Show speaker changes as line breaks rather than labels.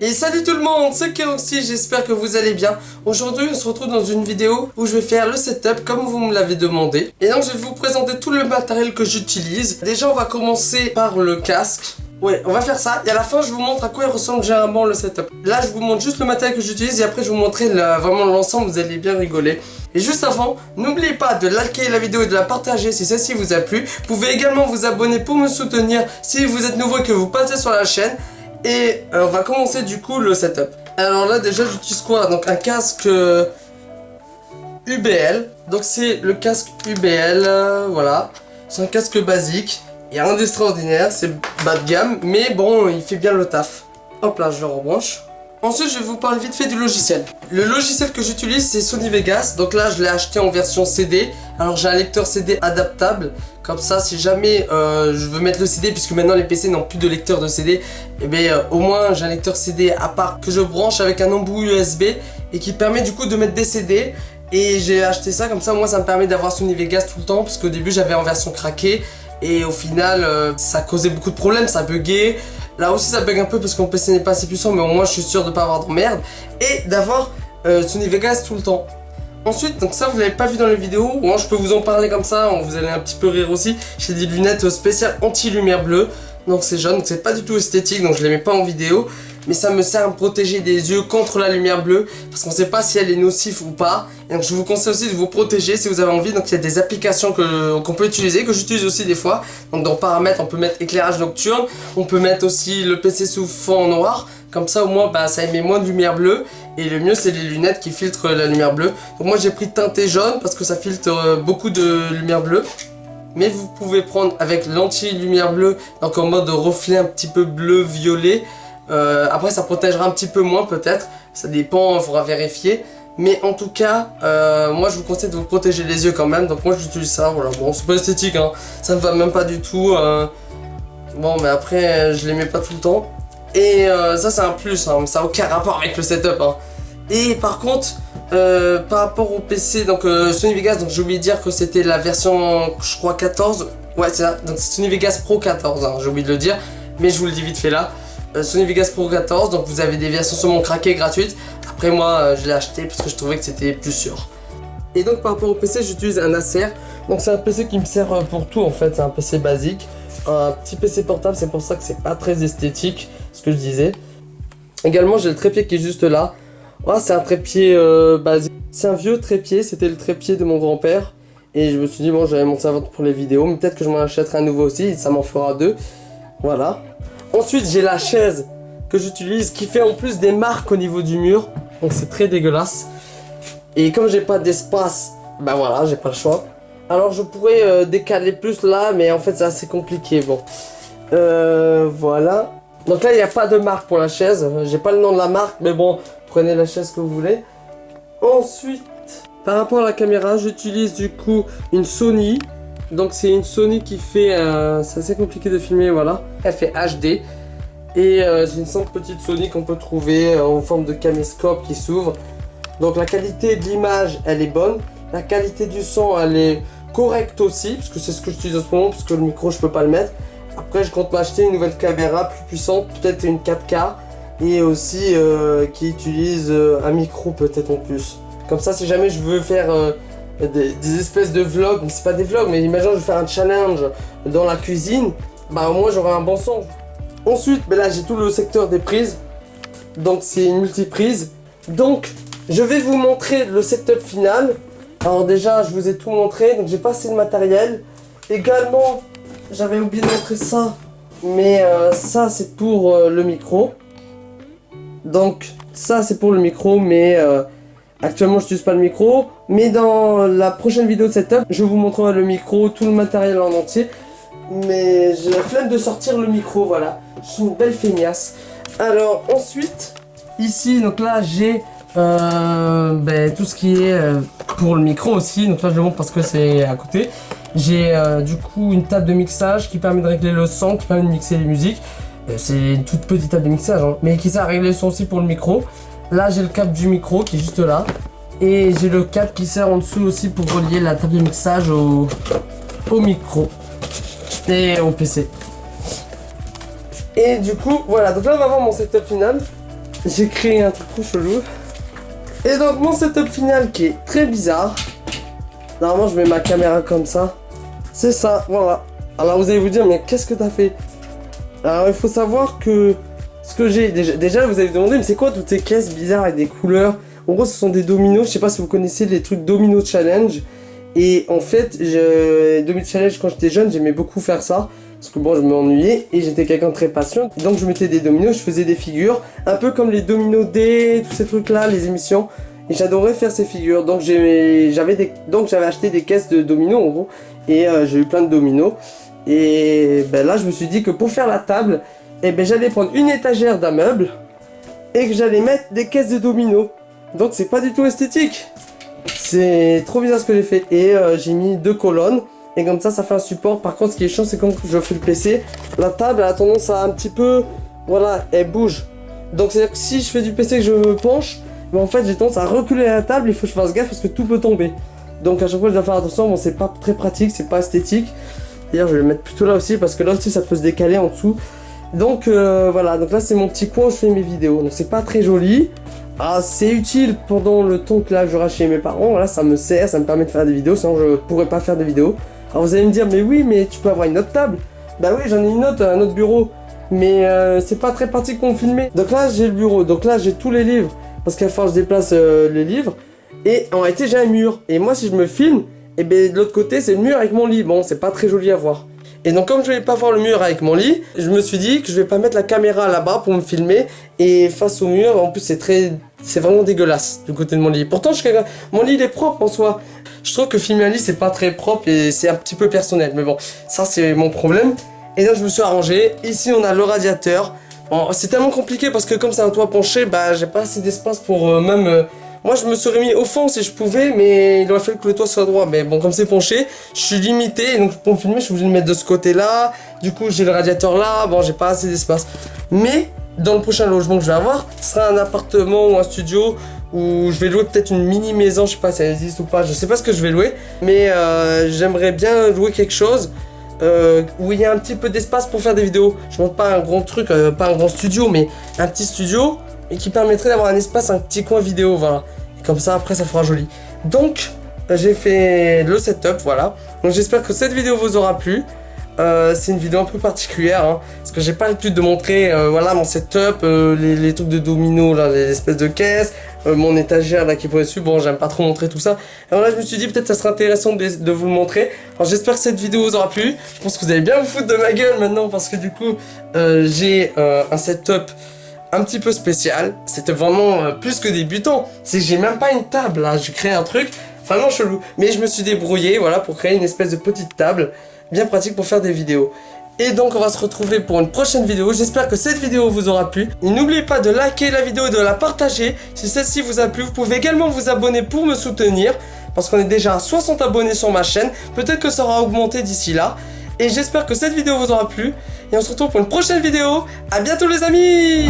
Et salut tout le monde, c'est Keroxy, j'espère que vous allez bien. Aujourd'hui on se retrouve dans une vidéo où je vais faire le setup comme vous me l'avez demandé. Et donc je vais vous présenter tout le matériel que j'utilise. Déjà on va commencer par le casque. Ouais, on va faire ça et à la fin je vous montre à quoi il ressemble généralement le setup. Là je vous montre juste le matériel que j'utilise et après je vous montrerai vraiment l'ensemble, vous allez bien rigoler. Et juste avant, n'oubliez pas de liker la vidéo et de la partager si celle-ci vous a plu. Vous pouvez également vous abonner pour me soutenir si vous êtes nouveau et que vous passez sur la chaîne. Et on va commencer du coup le setup. Alors là déjà j'utilise quoi? Donc un casque UBL. Donc c'est le casque UBL, voilà. C'est un casque basique. Il n'y a rien d'extraordinaire, c'est bas de gamme, mais bon il fait bien le taf. Hop là je le rebranche. Ensuite je vais vous parler vite fait du logiciel. Le logiciel que j'utilise c'est Sony Vegas. Donc là je l'ai acheté en version CD. Alors j'ai un lecteur CD adaptable. Comme ça si jamais je veux mettre le CD, puisque maintenant les PC n'ont plus de lecteur de CD, et bien au moins j'ai un lecteur CD à part que je branche avec un embout USB et qui permet du coup de mettre des CD. Et j'ai acheté ça comme ça, moi ça me permet d'avoir Sony Vegas tout le temps, parce qu'au début j'avais en version craquée. Et au final ça causait beaucoup de problèmes, ça buguait. Là aussi ça bug un peu parce que mon PC n'est pas assez puissant, mais au moins je suis sûr de ne pas avoir de merde. Et d'avoir Sony Vegas tout le temps. Ensuite, donc ça vous l'avez pas vu dans les vidéos, moi je peux vous en parler comme ça, vous allez un petit peu rire aussi. J'ai des lunettes spéciales anti-lumière bleue. Donc c'est jaune, donc c'est pas du tout esthétique, donc je les mets pas en vidéo. Mais ça me sert à me protéger des yeux contre la lumière bleue, parce qu'on sait pas si elle est nocive ou pas. Et donc je vous conseille aussi de vous protéger si vous avez envie. Donc il y a des applications qu'on peut utiliser, que j'utilise aussi des fois. Donc dans paramètres on peut mettre éclairage nocturne, on peut mettre aussi le PC sous fond noir. Comme ça au moins bah, ça émet moins de lumière bleue. Et le mieux c'est les lunettes qui filtrent la lumière bleue. Donc moi j'ai pris teinté jaune parce que ça filtre beaucoup de lumière bleue. Mais vous pouvez prendre avec l'anti-lumière bleue, donc en mode reflet un petit peu bleu-violet. Après ça protégera un petit peu moins peut-être, ça dépend, il faudra vérifier. Mais en tout cas, moi je vous conseille de vous protéger les yeux quand même. Donc moi j'utilise ça, voilà, bon c'est pas esthétique hein, ça me va même pas du tout. Bon mais après je les mets pas tout le temps. Et ça c'est un plus, hein, mais ça n'a aucun rapport avec le setup hein. Et par contre, par rapport au PC, donc Sony Vegas, donc j'ai oublié de dire que c'était la version, je crois 14. Ouais c'est ça, donc c'est Sony Vegas Pro 14, hein, j'ai oublié de le dire, mais je vous le dis vite fait là. Sony Vegas Pro 14, donc vous avez des versions sur mon craqué gratuites. Après moi je l'ai acheté parce que je trouvais que c'était plus sûr. Et donc par rapport au PC j'utilise un Acer. Donc c'est un PC qui me sert pour tout en fait, c'est un PC basique. Un petit PC portable, c'est pour ça que c'est pas très esthétique, ce que je disais. Également j'ai le trépied qui est juste là. Oh, c'est un trépied basique. C'est un vieux trépied, c'était le trépied de mon grand-père. Et je me suis dit bon j'avais mon serveur pour les vidéos, mais peut-être que je m'en achèterai un nouveau aussi, ça m'en fera deux. Voilà. Ensuite j'ai la chaise que j'utilise qui fait en plus des marques au niveau du mur. Donc c'est très dégueulasse. Et comme j'ai pas d'espace, bah voilà, j'ai pas le choix. Alors je pourrais décaler plus là, mais en fait c'est assez compliqué. Bon. Voilà. Donc là il n'y a pas de marque pour la chaise. J'ai pas le nom de la marque, mais bon, prenez la chaise que vous voulez. Ensuite, par rapport à la caméra, j'utilise du coup une Sony. Donc c'est une Sony qui fait, c'est assez compliqué de filmer, voilà. Elle fait HD. Et c'est une simple petite Sony qu'on peut trouver en forme de caméscope qui s'ouvre. Donc la qualité de l'image, elle est bonne. La qualité du son, elle est correcte aussi, parce que c'est ce que j'utilise en ce moment, parce que le micro, je peux pas le mettre. Après, je compte m'acheter une nouvelle caméra plus puissante, peut-être une 4K. Et aussi qui utilise un micro peut-être en plus. Comme ça, si jamais je veux faire des espèces de vlogs, mais c'est pas des vlogs, mais imagine je veux faire un challenge dans la cuisine, bah au moins j'aurai un bon son. Ensuite, ben là j'ai tout le secteur des prises, donc c'est une multiprise. Donc je vais vous montrer le setup final. Alors déjà je vous ai tout montré, donc j'ai pas assez de matériel. Également j'avais oublié de montrer ça, mais ça c'est pour le micro. Donc ça c'est pour le micro, mais actuellement je n'utilise pas le micro. Mais dans la prochaine vidéo de setup, je vous montrerai le micro, tout le matériel en entier. Mais j'ai la flemme de sortir le micro, voilà. Je suis une belle feignasse. Alors ensuite, ici, donc là j'ai tout ce qui est pour le micro aussi. Donc là je le montre parce que c'est à côté. J'ai du coup une table de mixage qui permet de régler le son, qui permet de mixer les musiques. C'est une toute petite table de mixage, hein, mais qui sert à régler le son aussi pour le micro. Là j'ai le câble du micro qui est juste là. Et j'ai le câble qui sert en dessous aussi pour relier la table de mixage au micro et au PC. Et du coup voilà, donc là on va voir mon setup final. j'ai créé un truc trop chelou. Et donc mon setup final qui est très bizarre. Normalement je mets ma caméra comme ça. C'est ça, voilà. Alors vous allez vous dire, mais qu'est-ce que t'as fait? Alors il faut savoir que ce que j'ai... Déjà vous allez vous demander, mais c'est quoi toutes ces caisses bizarres avec des couleurs? En gros ce sont des dominos, je sais pas si vous connaissez les trucs domino challenge. Et en fait, domino challenge quand j'étais jeune, j'aimais beaucoup faire ça. Parce que bon, je m'ennuyais et j'étais quelqu'un de très patient. Donc je mettais des dominos, je faisais des figures. Un peu comme les dominos D, tous ces trucs-là, les émissions. Et j'adorais faire ces figures. Donc j'avais acheté des caisses de dominos en gros. Et j'ai eu plein de dominos. Et ben là, je me suis dit que pour faire la table, eh ben, j'allais prendre une étagère d'un meuble. Et que j'allais mettre des caisses de dominos. Donc c'est pas du tout esthétique. C'est trop bizarre ce que j'ai fait. Et j'ai mis 2 colonnes. Et comme ça fait un support. Par contre, ce qui est chiant, c'est quand je fais le PC, la table elle a tendance à un petit peu... Voilà, elle bouge. Donc c'est-à-dire que si je fais du PC et que je me penche, ben en fait j'ai tendance à reculer la table. Il faut que je fasse gaffe parce que tout peut tomber. Donc à chaque fois je dois faire attention. Bon, c'est pas très pratique, c'est pas esthétique. D'ailleurs je vais le mettre plutôt là aussi parce que là aussi ça peut se décaler en dessous. Donc voilà, donc là c'est mon petit coin où je fais mes vidéos. Donc c'est pas très joli. Ah, c'est utile pendant le temps que là je reste chez mes parents. Voilà, ça me sert, ça me permet de faire des vidéos. Sinon je pourrais pas faire de vidéos. Alors vous allez me dire, mais oui, mais tu peux avoir une autre table. Bah oui, j'en ai une autre, un autre bureau. Mais c'est pas très pratique pour me filmer. Donc là, j'ai le bureau. Donc là, j'ai tous les livres. Parce qu'à force, je déplace les livres. Et en réalité, j'ai un mur. Et moi, si je me filme, et ben de l'autre côté, c'est le mur avec mon lit. Bon, c'est pas très joli à voir. Et donc, comme je vais pas voir le mur avec mon lit, je me suis dit que je vais pas mettre la caméra là-bas pour me filmer. Et face au mur, en plus, c'est vraiment dégueulasse du côté de mon lit. Pourtant, mon lit, il est propre en soi. Je trouve que filmer un lit c'est pas très propre et c'est un petit peu personnel, mais bon, ça c'est mon problème. Et donc je me suis arrangé, ici on a le radiateur. Bon, c'est tellement compliqué parce que comme c'est un toit penché, bah j'ai pas assez d'espace pour moi je me serais mis au fond si je pouvais, mais il aurait fallu que le toit soit droit. Mais bon, comme c'est penché, je suis limité, donc pour me filmer je suis obligé de le mettre de ce côté là. Du coup j'ai le radiateur là, bon j'ai pas assez d'espace. Mais dans le prochain logement que je vais avoir, ce sera un appartement ou un studio où je vais louer peut-être une mini maison, je sais pas si elle existe ou pas, je sais pas ce que je vais louer, mais j'aimerais bien louer quelque chose où il y a un petit peu d'espace pour faire des vidéos. Je montre pas un grand truc, pas un grand studio, mais un petit studio et qui permettrait d'avoir un espace, un petit coin vidéo, voilà. Et comme ça après ça fera joli. Donc j'ai fait le setup, voilà. Donc j'espère que cette vidéo vous aura plu. C'est une vidéo un peu particulière hein, parce que j'ai pas l'habitude de montrer voilà mon setup, les trucs de domino là, les espèces de caisses, mon étagère là qui pourrait dessus. Bon, j'aime pas trop montrer tout ça. Alors là je me suis dit peut-être ça serait intéressant de vous le montrer. Alors j'espère que cette vidéo vous aura plu. Je pense que vous allez bien vous foutre de ma gueule maintenant parce que du coup j'ai un setup un petit peu spécial. C'était vraiment plus que débutant. C'est que j'ai même pas une table là, j'ai créé un truc vraiment chelou. Mais je me suis débrouillé voilà pour créer une espèce de petite table bien pratique pour faire des vidéos. Et donc on va se retrouver pour une prochaine vidéo. J'espère que cette vidéo vous aura plu. Et n'oubliez pas de liker la vidéo et de la partager. Si celle-ci vous a plu, vous pouvez également vous abonner pour me soutenir. Parce qu'on est déjà à 60 abonnés sur ma chaîne. Peut-être que ça aura augmenté d'ici là. Et j'espère que cette vidéo vous aura plu. Et on se retrouve pour une prochaine vidéo. A bientôt les amis!